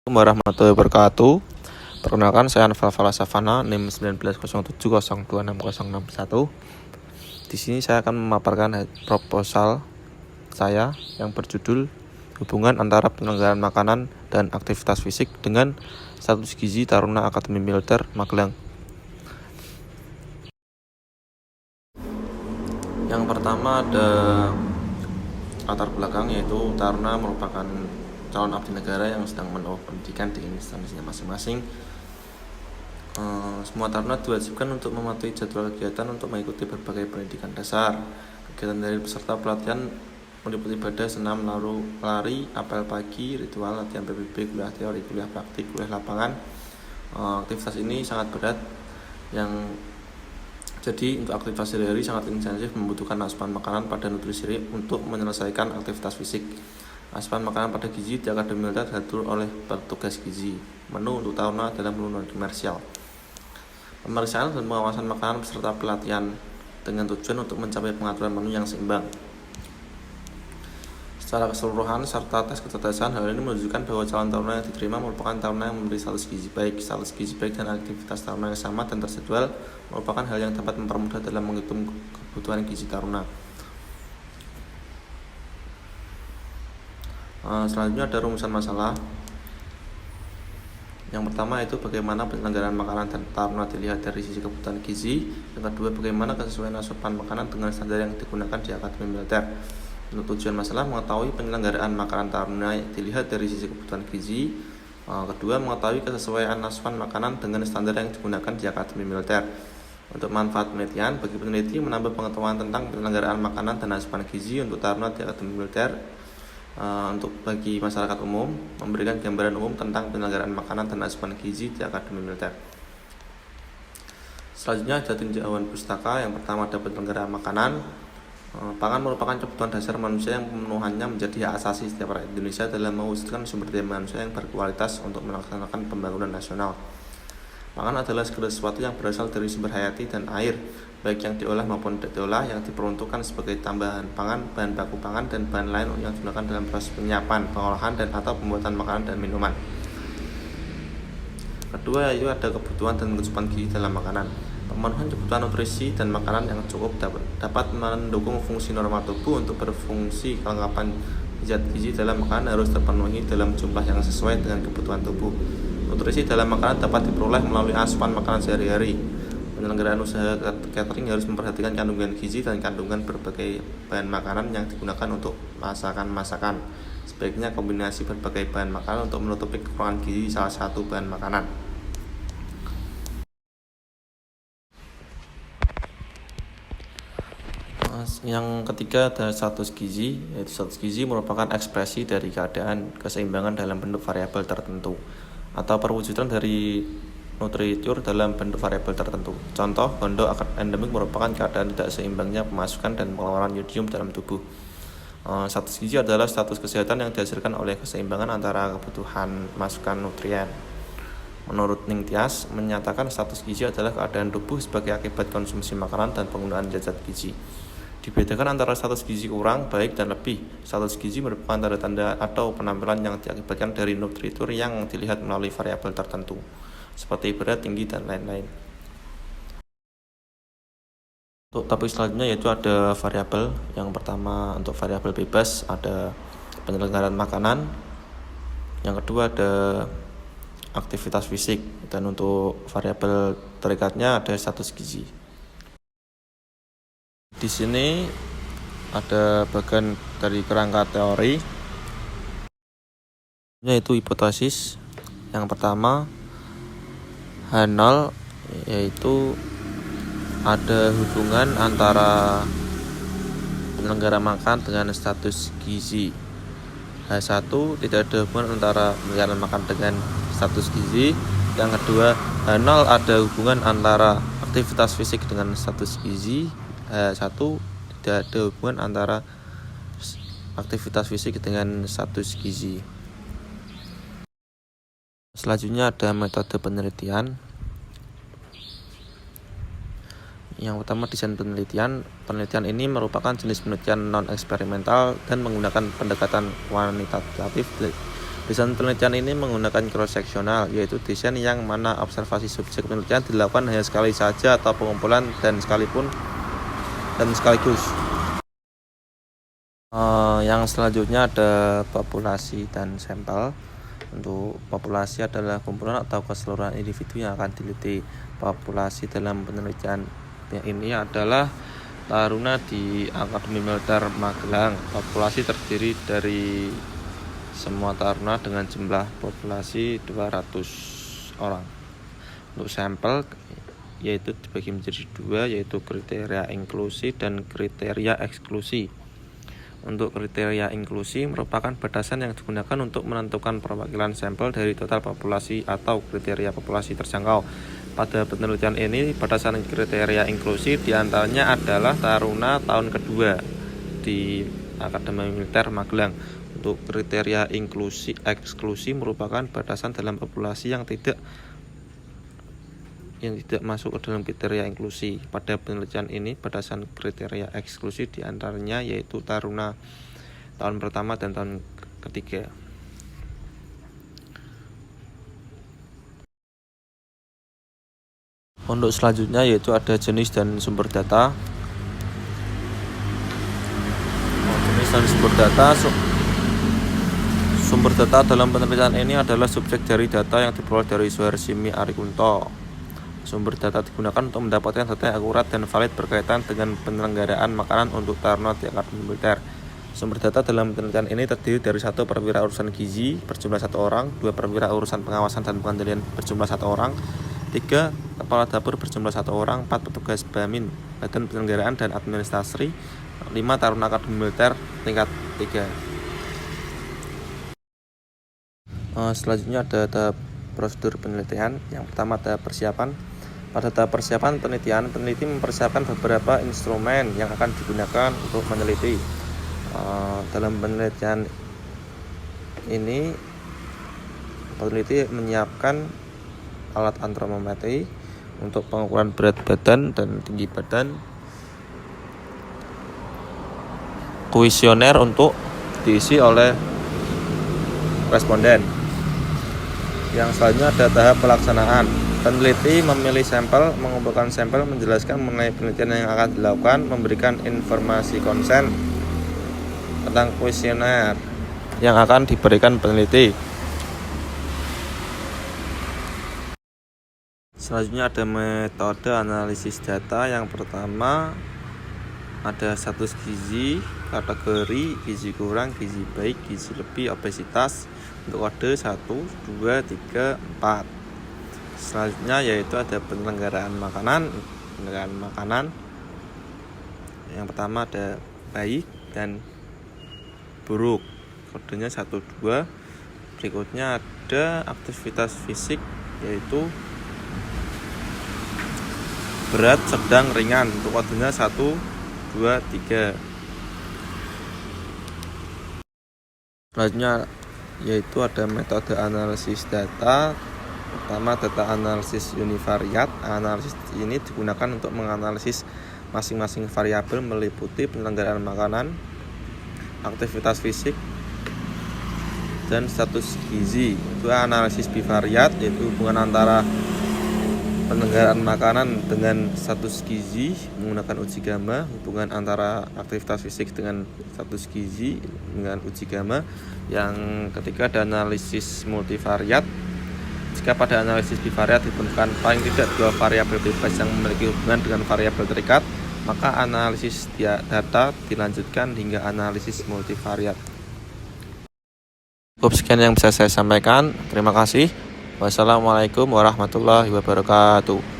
Warahmatullahi wabarakatuh. Perkenalkan, saya Anfal Fala Savana, NIM 1907026061. Di sini saya akan memaparkan proposal saya yang berjudul hubungan antara penyelenggaraan makanan dan aktivitas fisik dengan status gizi Taruna Akademi Militer Magelang. Yang pertama ada latar belakang, yaitu Taruna merupakan calon abdi negara yang sedang menempuh pendidikan di instansinya masing-masing. Semua taruna diwajibkan untuk mematuhi jadwal kegiatan untuk mengikuti berbagai pendidikan dasar. Kegiatan dari peserta pelatihan meliputi ibadah, senam, lari, apel pagi, ritual, latihan PBB, kuliah teori, kuliah praktik, kuliah lapangan. Aktivitas ini sangat berat, jadi untuk aktivitas sehari-hari sangat intensif, membutuhkan asupan makanan pada nutrisi untuk menyelesaikan aktivitas fisik. Asupan makanan pada gizi di Akademi Militer diatur oleh petugas gizi. Menu untuk taruna adalah menu non-komersial. Pemeriksaan dan pengawasan makanan peserta pelatihan dengan tujuan untuk mencapai pengaturan menu yang seimbang. Secara keseluruhan serta tes kecerdasan, hal ini menunjukkan bahwa calon taruna yang diterima merupakan taruna yang memiliki status gizi baik. Status gizi baik dan aktivitas taruna yang sama dan terjadwal merupakan hal yang dapat mempermudah dalam menghitung kebutuhan gizi taruna. Selanjutnya ada rumusan masalah. Yang pertama itu bagaimana penyelenggaraan makanan dan taruna dilihat dari sisi kebutuhan gizi. Yang kedua, bagaimana kesesuaian asupan makanan dengan standar yang digunakan di Akademi Militer. Untuk tujuan masalah, mengetahui penyelenggaraan makanan taruna dilihat dari sisi kebutuhan gizi. Kedua, mengetahui kesesuaian asupan makanan dengan standar yang digunakan di Akademi Militer. Untuk manfaat penelitian, bagi peneliti menambah pengetahuan tentang penyelenggaraan makanan dan asupan gizi untuk taruna di Akademi Militer. Untuk bagi masyarakat umum, memberikan gambaran umum tentang penyelenggaraan makanan dan asupan gizi di Akademi Militer. Selanjutnya ada tinjauan pustaka. Yang pertama ada penyelenggaraan makanan. Pangan merupakan kebutuhan dasar manusia yang pemenuhannya menjadi hak asasi setiap rakyat Indonesia dalam mewujudkan sumber daya manusia yang berkualitas untuk melaksanakan pembangunan nasional. Pangan adalah segala sesuatu yang berasal dari sumber hayati dan air, baik yang diolah maupun tidak diolah, yang diperuntukkan sebagai tambahan pangan, bahan baku pangan, dan bahan lain yang digunakan dalam proses penyiapan, pengolahan, dan atau pembuatan makanan dan minuman. Kedua, yaitu ada kebutuhan dan kecukupan gizi dalam makanan. Pemenuhan kebutuhan nutrisi dan makanan yang cukup dapat mendukung fungsi normal tubuh. Untuk berfungsi, kelengkapan zat gizi dalam makanan harus terpenuhi dalam jumlah yang sesuai dengan kebutuhan tubuh. Nutrisi dalam makanan dapat diperoleh melalui asupan makanan sehari-hari. Penyelenggaraan usaha catering harus memperhatikan kandungan gizi dan kandungan berbagai bahan makanan yang digunakan untuk masakan-masakan. Sebaiknya kombinasi berbagai bahan makanan untuk menutupi kekurangan gizi salah satu bahan makanan. Yang ketiga ada status gizi, yaitu status gizi merupakan ekspresi dari keadaan keseimbangan dalam bentuk variabel tertentu atau perwujudan dari nutritur dalam bentuk variabel tertentu. Contoh, gondok endemik merupakan keadaan tidak seimbangnya pemasukan dan pengeluaran yodium dalam tubuh. Status gizi adalah status kesehatan yang dihasilkan oleh keseimbangan antara kebutuhan masukan nutrien. Menurut Ning Tias, menyatakan status gizi adalah keadaan tubuh sebagai akibat konsumsi makanan dan penggunaan zat gizi. Dibedakan antara status gizi kurang, baik, dan lebih. Status gizi merupakan tanda-tanda atau penampilan yang diakibatkan dari nutritur yang dilihat melalui variabel tertentu, seperti berat, tinggi, dan lain-lain. Untuk topik selanjutnya yaitu ada variabel. Yang pertama untuk variabel bebas ada penyelenggaraan makanan. Yang kedua ada aktivitas fisik, dan untuk variabel terikatnya ada status gizi. Di sini ada bagian dari kerangka teori, yaitu hipotesis. Yang pertama H0, yaitu ada hubungan antara penyelenggara makan dengan status gizi. H1 tidak ada hubungan antara penyelenggara makan dengan status gizi. Yang kedua, H0 ada hubungan antara aktivitas fisik dengan status gizi. H1 tidak ada hubungan antara aktivitas fisik dengan status gizi. Selanjutnya ada metode penelitian. Yang pertama, desain penelitian. Penelitian ini merupakan jenis penelitian non-eksperimental dan menggunakan pendekatan kuantitatif Desain penelitian ini menggunakan cross-seksional, yaitu desain yang mana observasi subjek penelitian dilakukan hanya sekali saja atau pengumpulan dan sekaligus. Yang selanjutnya ada populasi dan sampel. Untuk populasi adalah kumpulan atau keseluruhan individu yang akan diteliti. Populasi dalam penelitian ini adalah taruna di Akademi Militer Magelang. Populasi terdiri dari semua taruna dengan jumlah populasi 200 orang. Untuk sampel yaitu dibagi menjadi dua, yaitu kriteria inklusi dan kriteria eksklusi. Untuk kriteria inklusi merupakan batasan yang digunakan untuk menentukan perwakilan sampel dari total populasi atau kriteria populasi terjangkau. Pada penelitian ini, batasan kriteria inklusi diantaranya adalah taruna tahun kedua di Akademi Militer Magelang. Untuk kriteria eksklusi merupakan batasan dalam populasi yang tidak masuk ke dalam kriteria inklusi. Pada penelitian ini, batasan kriteria eksklusi diantaranya yaitu taruna tahun pertama dan tahun ketiga. Untuk selanjutnya yaitu ada jenis dan sumber data. Jenis dan sumber data. Sumber data dalam penelitian ini adalah subjek dari data yang diperoleh dari Suharsimi Arikunto. Sumber data digunakan untuk mendapatkan data yang akurat dan valid berkaitan dengan penyelenggaraan makanan untuk taruna di Akademi Militer. Sumber data dalam penelitian ini terdiri dari 1 perwira urusan gizi berjumlah 1 orang, 2 perwira urusan pengawasan dan pengendalian berjumlah 1 orang, 3 kepala dapur berjumlah 1 orang, 4 petugas BAMIN, Badan Penyelenggaraan dan Administrasi, 5 taruna Akademi Militer tingkat 3. Selanjutnya ada tahap prosedur penelitian. Yang pertama tahap persiapan. Pada tahap persiapan penelitian, peneliti mempersiapkan beberapa instrumen yang akan digunakan untuk meneliti. Dalam penelitian ini, peneliti menyiapkan alat antropometri untuk pengukuran berat badan dan tinggi badan, kuesioner untuk diisi oleh responden. Yang selanjutnya ada tahap pelaksanaan. Peneliti memilih sampel, mengumpulkan sampel, menjelaskan mengenai penelitian yang akan dilakukan, memberikan informasi konsen tentang kuesioner yang akan diberikan peneliti. Selanjutnya ada metode analisis data. Yang pertama ada status gizi, kategori, gizi kurang, gizi baik, gizi lebih, obesitas. Untuk kode 1, 2, 3, 4. Selanjutnya yaitu ada penyelenggaraan makanan. Yang pertama ada baik dan buruk, kodenya 1, 2. Berikutnya ada aktivitas fisik, yaitu berat, sedang, ringan. Untuk kodenya 1, 2, 3. Selanjutnya yaitu ada metode analisis data. Pertama, data analisis univariat. Analisis ini digunakan untuk menganalisis masing-masing variabel meliputi penyelenggaraan makanan, aktivitas fisik, dan status gizi. Itu analisis bivariat, yaitu hubungan antara penyelenggaraan makanan dengan status gizi menggunakan uji gamma, hubungan antara aktivitas fisik dengan status gizi dengan uji gamma. Yang ketiga ada analisis multivariat. Jika pada analisis bivariat ditemukan paling tidak 2 variabel bebas yang memiliki hubungan dengan variabel terikat, maka analisis data dilanjutkan hingga analisis multivariat. Cukup sekian yang bisa saya sampaikan. Terima kasih. Wassalamualaikum warahmatullahi wabarakatuh.